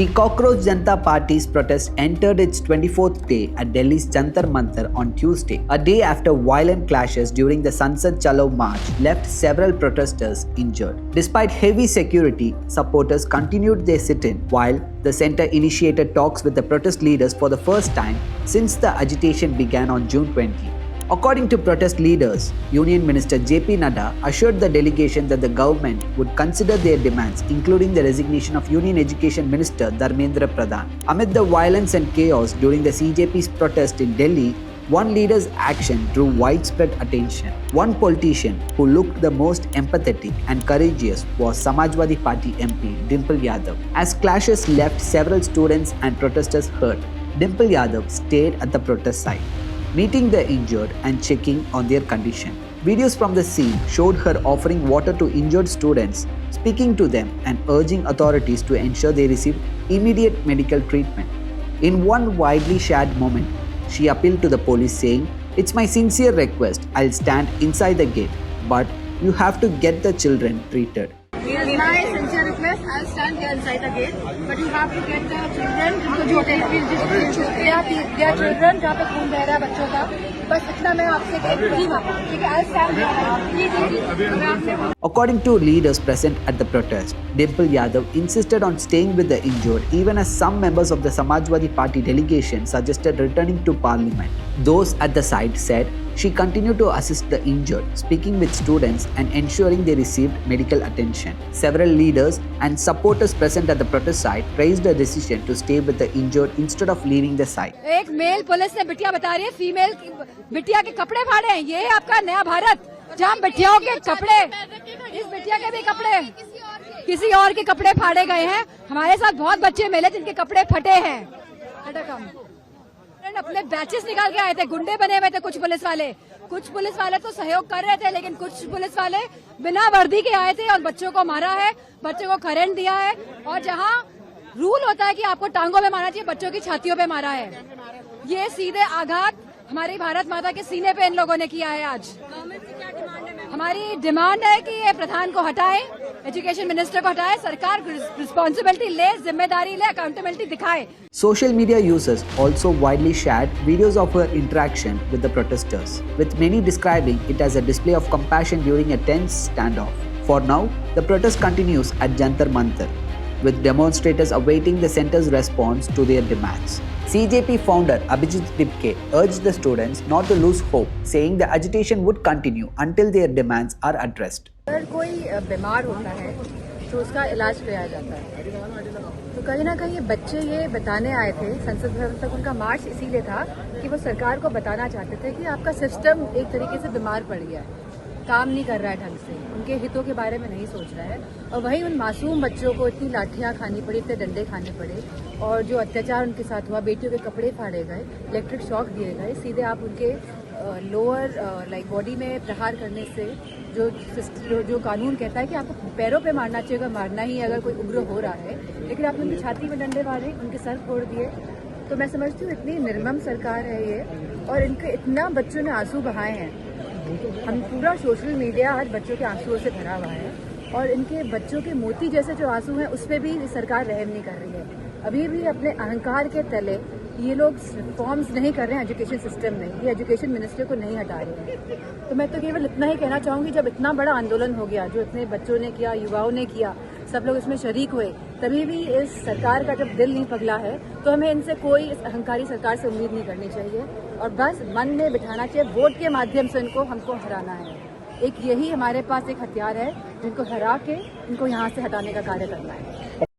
The Cockroach Janata Party's protest entered its 24th day at Delhi's Jantar Mantar on Tuesday, a day after violent clashes during the Sansad Chalo march left several protesters injured. Despite heavy security, supporters continued their sit-in while the centre initiated talks with the protest leaders for the first time since the agitation began on June 20. According to protest leaders, Union Minister JP Nadda assured the delegation that the government would consider their demands, including the resignation of Union Education Minister Dharmendra Pradhan. Amid the violence and chaos during the CJP's protest in Delhi, one leader's action drew widespread attention. One politician who looked the most empathetic and courageous was Samajwadi Party MP Dimple Yadav. As clashes left several students and protesters hurt, Dimple Yadav stayed at the protest site, meeting the injured and checking on their condition. Videos from the scene showed her offering water to injured students, speaking to them and urging authorities to ensure they receive immediate medical treatment. In one widely shared moment, she appealed to the police saying, "It's my sincere request, I'll stand inside the gate, but you have to get the children treated." It is my sincere request. I'll stand here inside the gate, but you have to get the children. They are children जहाँ पे खून बह रहा है बच्चों का. बस इतना मैं आपसे कहूँगा. ठीक है, I'll stand here. According to leaders present at the protest, Dimple Yadav insisted on staying with the injured even as some members of the Samajwadi Party delegation suggested returning to parliament. Those at the site said she continued to assist the injured, speaking with students and ensuring they received medical attention. Several leaders and supporters present at the protest site praised the decision to stay with the injured instead of leaving the site. एक mail police ने बिटिया बता रही है, female बिटिया के कपड़े फाड़े हैं. ये है आपका नया भारत जहाँ बिटियाओं के कपड़े, इस बिटिया के भी कपड़े किसी और के कपड़े फाड़े गए हैं. हमारे साथ बहुत बच्चे मिले जिनके कपड़े फटे हैं. अपने बैचेस निकाल के आए थे, गुंडे बने हुए थे कुछ पुलिस वाले तो सहयोग कर रहे थे, लेकिन कुछ पुलिस वाले बिना वर्दी के आए थे और बच्चों को मारा है, बच्चों को करंट दिया है. और जहां रूल होता है कि आपको टांगों पे मारना चाहिए, बच्चों की छातियों पे मारा है. ये सीधे आघात हमारी भारत माता के सीने पे इन लोगों ने किया है. आज हमारी डिमांड है कि ये प्रधान को हटाए, एजुकेशन मिनिस्टर को हटाए, सरकार रिस्पॉन्सिबिलिटी ले, जिम्मेदारी ले, अकाउंटेबिलिटी दिखाए. Social media users also widely shared videos of her interaction with the protesters, with many describing it as a display of compassion during a tense standoff. For now, the protest continues at Jantar Mantar, with demonstrators awaiting the centre's response to their demands. CJP founder Abhijit Dipke urged the students not to lose hope, saying the agitation would continue until their demands are addressed. अगर कोई बीमार होता है तो उसका इलाज किया जाता है. तो कहीं ना कहीं ये बच्चे ये बताने आए थे संसद भवन तक. उनका मार्च इसीलिए था कि वो सरकार को बताना चाहते थे कि आपका सिस्टम एक तरीके से बीमार पड़ गया है, काम नहीं कर रहा है ढंग से, उनके हितों के बारे में नहीं सोच रहा है. और वहीं उन मासूम बच्चों को इतनी लाठियां खानी पड़ी, इतने डंडे खाने पड़े, और जो अत्याचार उनके साथ हुआ, बेटियों के कपड़े फाड़े गए, इलेक्ट्रिक शॉक दिए गए, सीधे आप उनके लोअर बॉडी में प्रहार करने से जो कानून कहता है कि आपको पैरों पे मारना चाहिए, मारना ही अगर कोई उग्र हो रहा है, लेकिन आपने उनकी छाती में डंडे मारे, उनके सर फोड़ दिए. तो मैं समझती हूँ इतनी निर्मम सरकार है ये, और इनके इतना बच्चों ने आंसू बहाए हैं. हम पूरा सोशल मीडिया आज बच्चों के आंसुओं से भरा हुआ है, और इनके बच्चों के मोती जैसे जो आंसू हैं उस पर भी सरकार रहम नहीं कर रही है. अभी भी अपने अहंकार के तले ये लोग रिफॉर्म्स नहीं कर रहे हैं एजुकेशन सिस्टम में, ये एजुकेशन मिनिस्टर को नहीं हटा रहे हैं. तो मैं तो केवल इतना ही कहना चाहूँगी, जब इतना बड़ा आंदोलन हो गया, जो इतने बच्चों ने किया, युवाओं ने किया, सब लोग इसमें शरीक हुए, तभी भी इस सरकार का जब दिल नहीं पगला है तो हमें इनसे कोई इस अहंकारी सरकार से उम्मीद नहीं करनी चाहिए, और बस मन में बिठाना चाहिए, वोट के माध्यम से हमको हराना है. एक यही हमारे पास एक हथियार है जिनको हरा के इनको यहाँ से हटाने का कार्य करना है.